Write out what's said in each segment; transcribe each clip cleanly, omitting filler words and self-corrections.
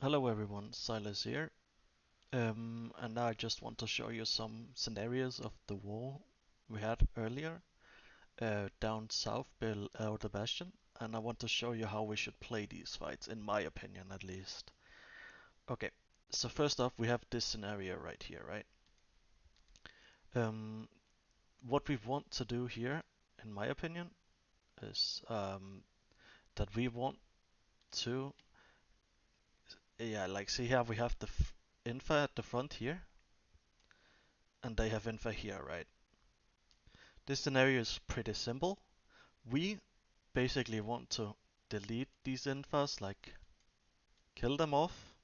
Hello everyone, Silas here. And I just want to show you some scenarios of the war we had earlier down south below the Bastion, and I want to show you how we should play these fights, in my opinion at least. Okay, so first off we have this scenario right here, right? Um, what we want to do here, in my opinion, is that we want to, yeah, like see how we have the Infa at the front here, and they have Infa here, right? This scenario is pretty simple. We basically want to delete these infas, like kill them off.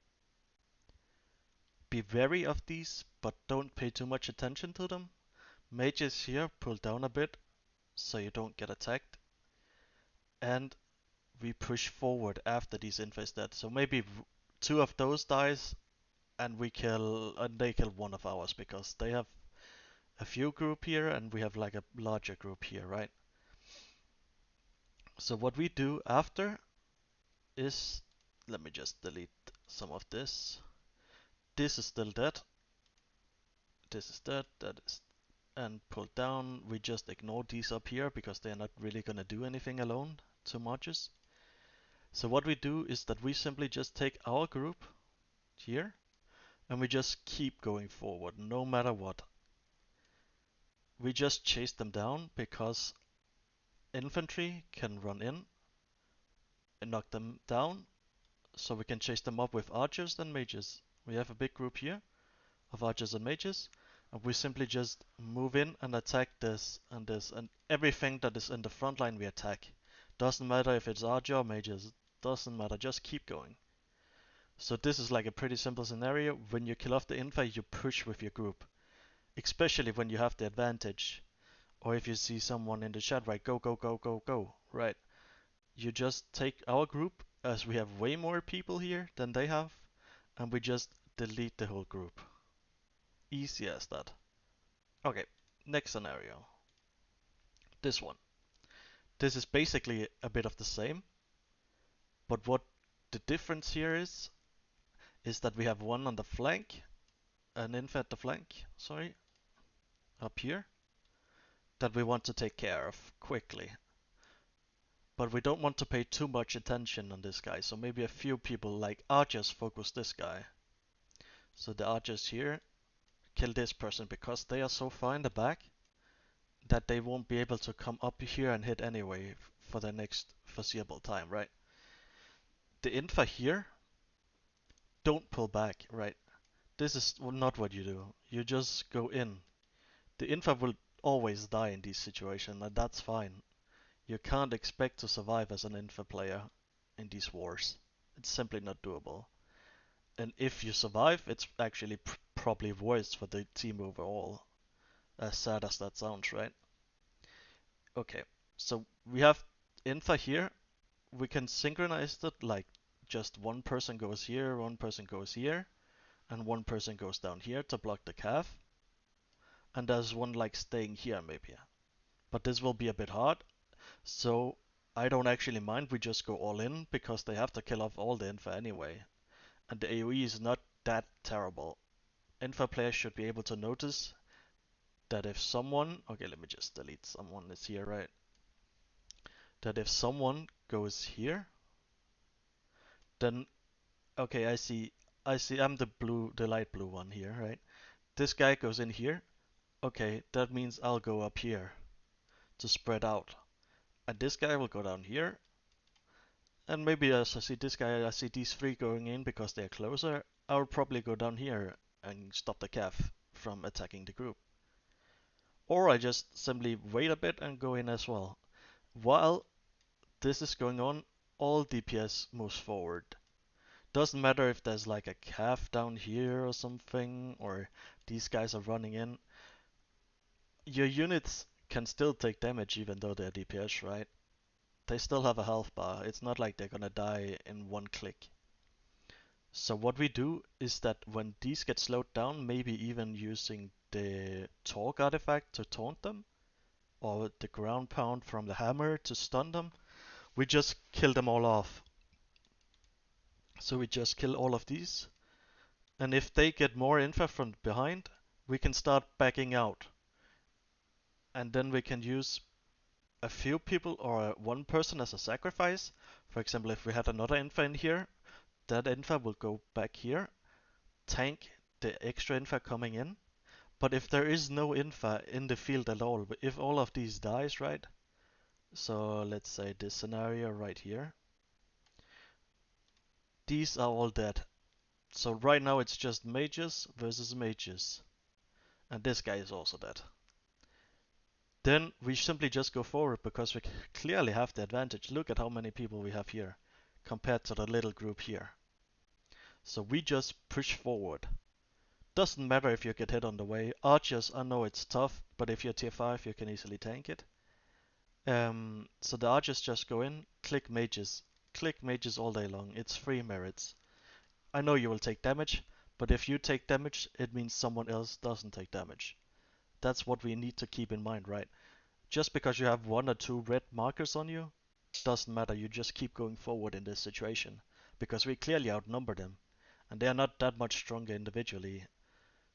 Be wary of these, but don't pay too much attention to them. Mages here pull down a bit so you don't get attacked. And we push forward after these infas dead. So maybe two of those dies and they kill one of ours because they have a few group here and we have like a larger group here, right? So what we do after is, let me just delete some of this. This is still dead. This is dead. That is, and pull down. We just ignore these up here because they're not really gonna do anything alone too much. So what we do is that we simply just take our group here and we just keep going forward no matter what. We just chase them down because infantry can run in and knock them down, so we can chase them up with archers and mages. We have a big group here of archers and mages, and we simply just move in and attack this and everything that is in the front line we attack. Doesn't matter if it's archer or mages, doesn't matter, just keep going. So this is like a pretty simple scenario. When you kill off the infa, you push with your group, especially when you have the advantage. Or if you see someone in the chat, right, go, go, go, go, go, right. You just take our group, as we have way more people here than they have, and we just delete the whole group. Easy as that. Okay, next scenario. This one. This is basically a bit of the same, but what the difference here is that we have one on the flank, an inf at the flank, sorry, up here, that we want to take care of quickly. But we don't want to pay too much attention on this guy, so maybe a few people like archers focus this guy. So the archers here kill this person because they are so far in the back that they won't be able to come up here and hit anyway for the next foreseeable time, right? The infa here don't pull back, right? This is not what you do. You just go in. The infa will always die in these situations, and that's fine. You can't expect to survive as an infa player in these wars. It's simply not doable. And if you survive, it's actually probably worse for the team overall. As sad as that sounds, right? Okay, so we have infa here. We can synchronize it like just one person goes here, one person goes here, and one person goes down here to block the cav. And there's one like staying here maybe. But this will be a bit hard, so I don't actually mind. We just go all in because they have to kill off all the infa anyway. And the AoE is not that terrible. Infa players should be able to notice that if someone, okay, let me just delete someone is here, right? That if someone goes here, then okay, I see, I'm the light blue one here, right? This guy goes in here. Okay, that means I'll go up here to spread out. And this guy will go down here. And maybe as I see this guy, I see these three going in because they're closer. I'll probably go down here and stop the cav from attacking the group. Or I just simply wait a bit and go in as well. While this is going on, all DPS moves forward. Doesn't matter if there's like a cav down here or something, or these guys are running in. Your units can still take damage even though they're DPS, right? They still have a health bar. It's not like they're gonna die in one click. So what we do is that when these get slowed down, maybe even using the talk artifact to taunt them, or the ground pound from the hammer to stun them, we just kill them all off. So we just kill all of these. And if they get more info from behind, we can start backing out. And then we can use a few people or one person as a sacrifice. For example, if we had another info in here, that info will go back here, tank the extra info coming in. But if there is no info in the field at all, if all of these dies, right? So let's say this scenario right here. These are all dead. So right now it's just mages versus mages. And this guy is also dead. Then we simply just go forward because we clearly have the advantage. Look at how many people we have here compared to the little group here. So we just push forward. Doesn't matter if you get hit on the way. Archers, I know it's tough, but if you're tier 5, you can easily tank it. So the archers just go in, click mages. Click mages all day long. It's free merits. I know you will take damage, but if you take damage, it means someone else doesn't take damage. That's what we need to keep in mind, right? Just because you have one or two red markers on you, doesn't matter. You just keep going forward in this situation. Because we clearly outnumber them. And they are not that much stronger individually.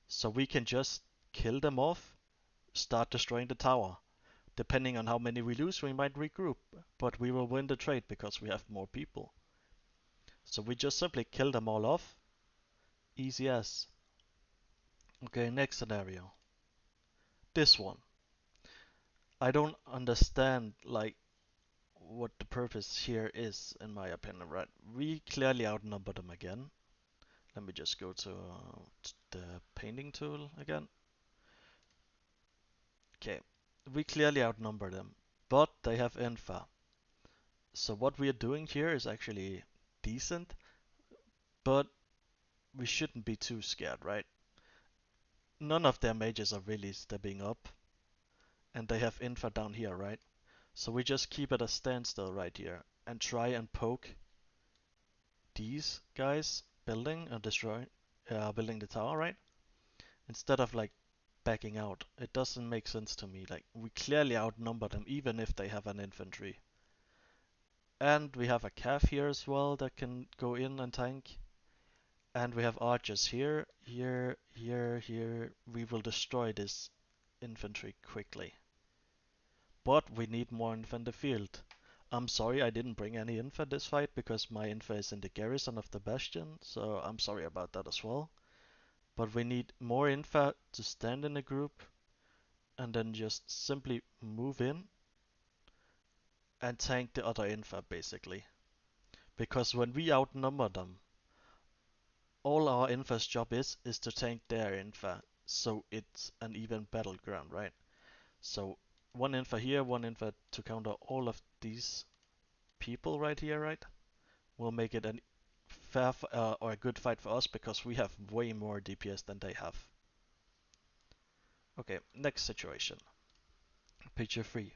So we can just kill them off, start destroying the tower. Depending on how many we lose, we might regroup. But we will win the trade because we have more people. So we just simply kill them all off. Easy as. Okay, next scenario. This one. I don't understand like what the purpose here is, in my opinion, right? We clearly outnumber them again. Let me just go to the painting tool again. Okay, we clearly outnumber them, but they have info. So what we are doing here is actually decent, but we shouldn't be too scared, right? None of their mages are really stepping up, and they have info down here, right? So we just keep at a standstill right here and try and poke these guys building and building the tower, right? Instead of like backing out. It doesn't make sense to me. Like we clearly outnumber them even if they have an infantry. And we have a calf here as well that can go in and tank. And we have archers here, here, here, here. We will destroy this infantry quickly. But we need more info in the field. I'm sorry I didn't bring any info this fight because my info is in the garrison of the bastion, so I'm sorry about that as well. But we need more info to stand in a group and then just simply move in and tank the other info basically. Because when we outnumber them, all our info's job is to tank their info, so it's an even battleground, right? So one info here, one info to counter all of these people right here, right? Will make it an fair or a good fight for us because we have way more DPS than they have. Okay, next situation. Picture 3.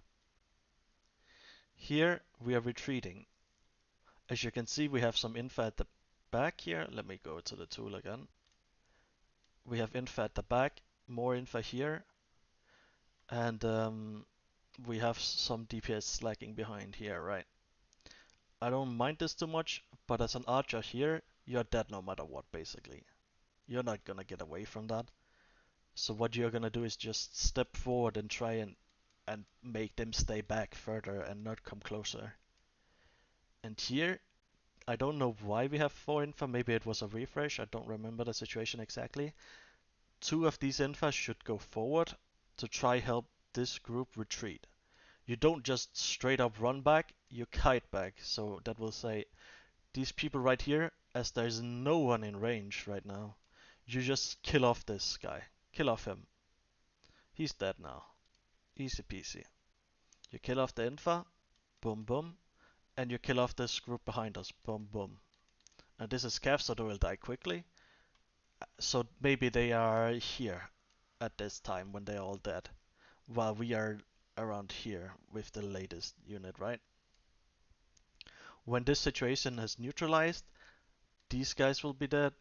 Here we are retreating. As you can see, we have some info at the back here. Let me go to the tool again. We have info at the back, more info here, and we have some DPS lagging behind here, right? I don't mind this too much, but as an archer here, you're dead no matter what, basically. You're not gonna get away from that. So what you're gonna do is just step forward and try and make them stay back further and not come closer. And here, I don't know why we have 4 info, maybe it was a refresh, I don't remember the situation exactly. 2 of these info should go forward to try help this group retreat. You don't just straight up run back, you kite back. So that will say these people right here, as there's no one in range right now, you just kill off this guy. Kill off him. He's dead now. Easy peasy. You kill off the info, boom boom, and you kill off this group behind us, boom boom. And this is Cav, so they will die quickly. So maybe they are here at this time when they're all dead, while we are around here with the latest unit, right? When this situation is neutralized, these guys will be dead,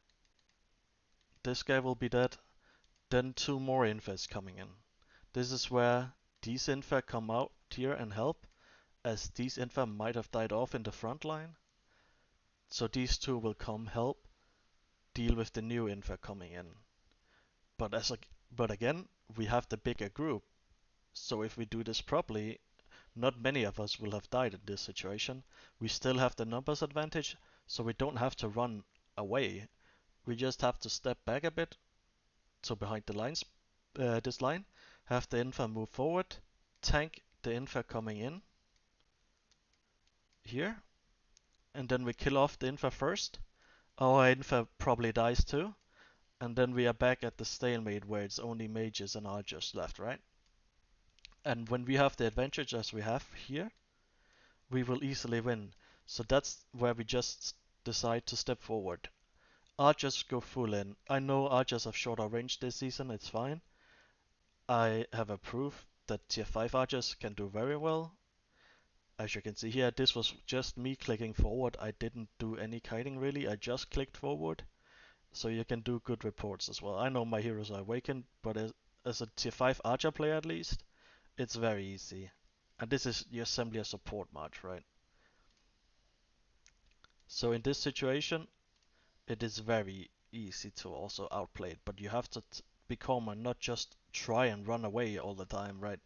this guy will be dead, then 2 more infes coming in. This is where these infa come out here and help, as these infa might have died off in the front line. So these two will come help deal with the new info coming in. But but again, we have the bigger group. So if we do this properly, not many of us will have died in this situation. We still have the numbers advantage, so we don't have to run away. We just have to step back a bit, so behind the lines, this line, have the info move forward, tank the info coming in here, and then we kill off the info first. Our info probably dies too, and then we are back at the stalemate where it's only mages and archers left, right? And when we have the advantage as we have here, we will easily win. So that's where we just decide to step forward. Archers go full in. I know archers have shorter range this season, it's fine. I have a proof that tier 5 archers can do very well. As you can see here, this was just me clicking forward. I didn't do any kiting really, I just clicked forward. So you can do good reports as well. I know my heroes are awakened, but as a tier 5 archer player at least, it's very easy. And this is simply a support match, right? So in this situation, it is very easy to also outplay it, but you have to be calm and not just try and run away all the time, right?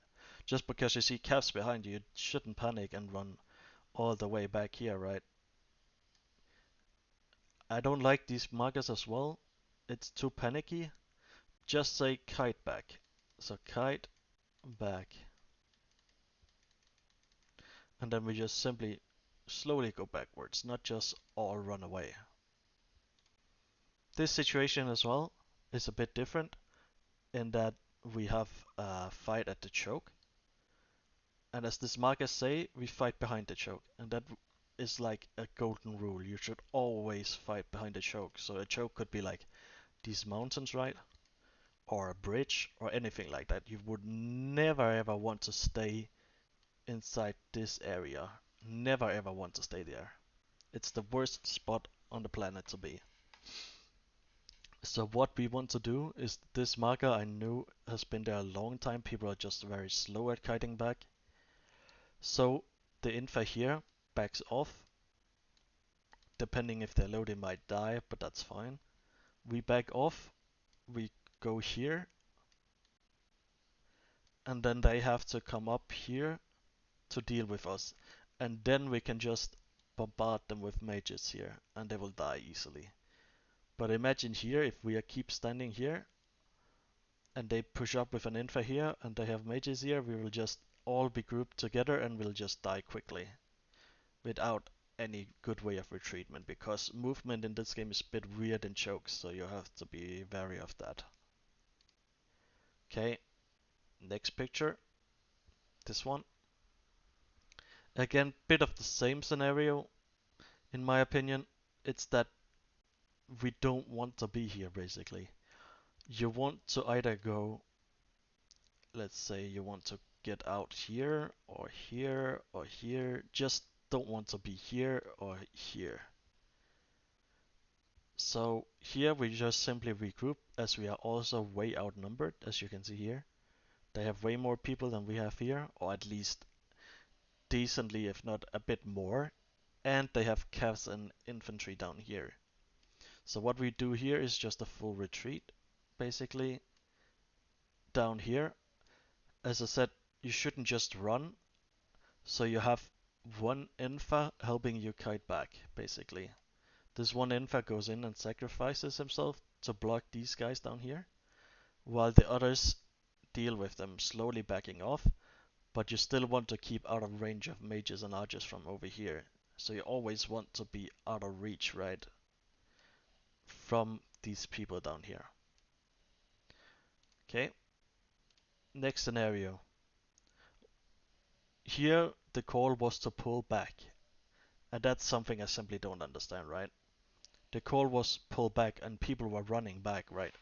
Just because you see caps behind you, you shouldn't panic and run all the way back here, right? I don't like these markers as well. It's too panicky. Just say kite back. So kite back. And then we just simply slowly go backwards, not just all run away. This situation as well is a bit different in that we have a fight at the choke. And as this markers say, we fight behind the choke. And that is like a golden rule. You should always fight behind the choke. So a choke could be like these mountains, right? Or a bridge or anything like that. You would never ever want to stay inside this area. Never ever want to stay there. It's the worst spot on the planet to be. So what we want to do is this marker I know has been there a long time. People are just very slow at kiting back. So the infa here backs off. Depending if they're low, they might die, but that's fine. We back off. We go here. And then they have to come up here to deal with us. And then we can just bombard them with mages here, and they will die easily. But imagine here, if we keep standing here, and they push up with an infa here, and they have mages here, we will just all be grouped together and we'll just die quickly. Without any good way of retreatment, because movement in this game is a bit weird in chokes, so you have to be wary of that. Okay, next picture. This one. Again, bit of the same scenario, in my opinion. It's that we don't want to be here, basically. You want to either go, let's say you want to get out here, or here, or here. Just don't want to be here or here. So here we just simply regroup, as we are also way outnumbered, as you can see here. They have way more people than we have here, or at least decently, if not a bit more. And they have cavs and infantry down here. So what we do here is just a full retreat, basically, down here. As I said, you shouldn't just run, so you have one infa helping you kite back, basically. This one infa goes in and sacrifices himself to block these guys down here, while the others deal with them, slowly backing off, but you still want to keep out of range of mages and archers from over here. So you always want to be out of reach, right, from these people down here. Okay, next scenario. Here the call was to pull back, and that's something I simply don't understand, right? The call was pull back and people were running back, right?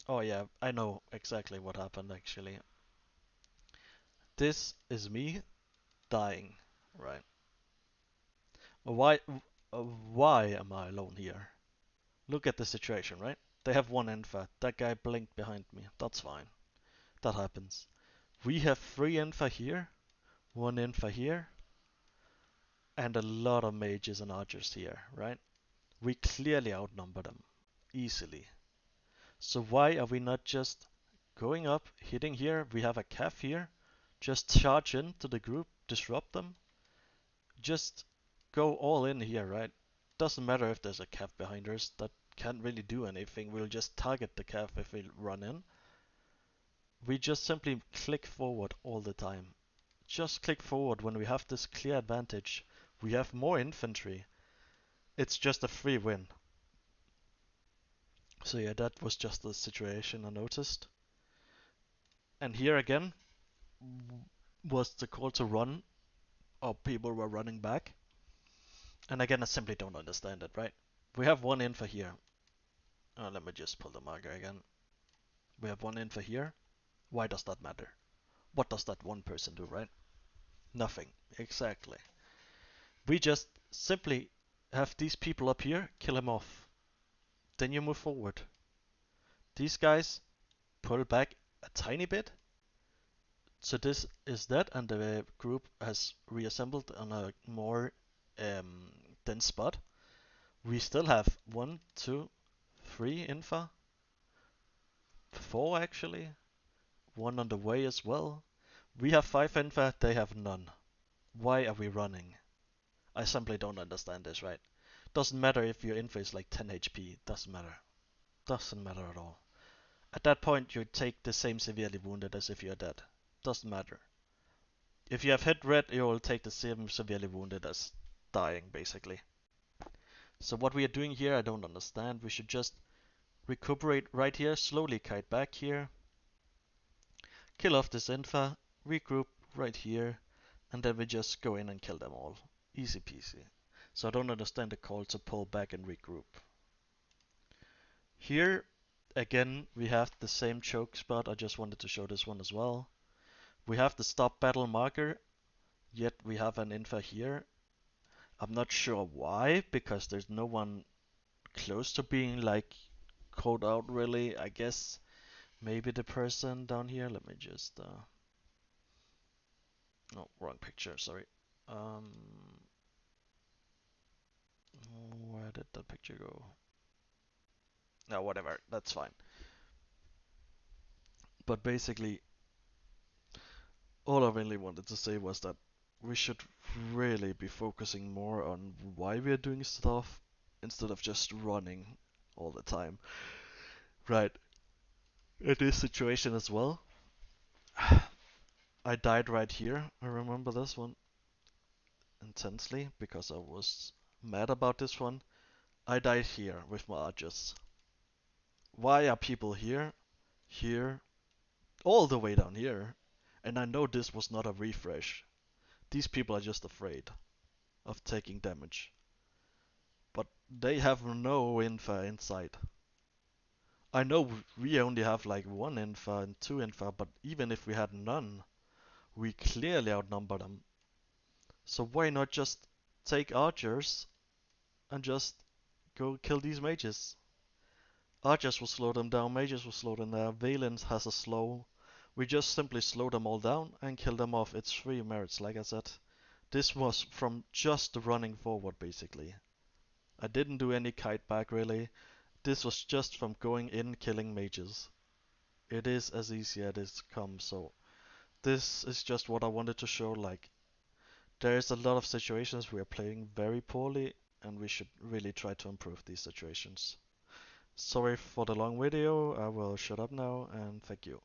Oh yeah, I know exactly what happened actually. This is me dying, right? Why, why am I alone here? Look at the situation, right? They have one infa. That guy blinked behind me. That's fine. That happens. We have three infa here, one infa here, and a lot of mages and archers here, right? We clearly outnumber them easily. So why are we not just going up, hitting here? We have a cav here. Just charge into the group, disrupt them. Just go all in here, right? Doesn't matter if there's a cav behind us. That can't really do anything. We'll just target the cav if we run in. We just simply click forward all the time. Just click forward when we have this clear advantage. We have more infantry. It's just a free win. So yeah, that was just the situation I noticed. And here again was the call to run, or people were running back. And again, I simply don't understand it, right? We have one info here. Let me just pull the marker again. We have one info here. Why does that matter? What does that one person do, right? Nothing. Exactly. We just simply have these people up here, kill them off. Then you move forward. These guys pull back a tiny bit. So this is that, and the group has reassembled on a more dense spot. We still have 1, 2, 3 infa, 4 actually, 1 on the way as well. We have 5 infa, they have none. Why are we running? I simply don't understand this, right? Doesn't matter if your infa is like 10 HP, doesn't matter. Doesn't matter at all. At that point, you take the same severely wounded as if you're dead. Doesn't matter. If you have hit red, you will take the same severely wounded as dying, basically. So what we are doing here, I don't understand. We should just recuperate right here, slowly kite back here, kill off this infa, regroup right here, and then we just go in and kill them all. Easy peasy. So I don't understand the call to pull back and regroup. Here, again, we have the same choke spot. I just wanted to show this one as well. We have the stop battle marker, yet we have an infa here. I'm not sure why, because there's no one close to being like called out really. I guess maybe the person down here. Let me just oh, wrong picture, sorry. Where did the picture go? No, whatever, that's fine. But basically, all I really wanted to say was that we should really be focusing more on why we're doing stuff instead of just running all the time. Right. In this situation as well, I died right here. I remember this one intensely because I was mad about this one. I died here with my archers. Why are people here, here, all the way down here? And I know this was not a refresh. These people are just afraid of taking damage. But they have no infa inside. I know we only have like 1 infa and 2 infa, but even if we had none, we clearly outnumber them. So why not just take archers and just go kill these mages? Archers will slow them down, mages will slow them down, Valence has a slow. We just simply slow them all down and kill them off. It's 3 merits, like I said. This was from just running forward, basically. I didn't do any kite back, really. This was just from going in, killing mages. It is as easy as it comes, so this is just what I wanted to show, like, there's a lot of situations we are playing very poorly, and we should really try to improve these situations. Sorry for the long video, I will shut up now, and thank you.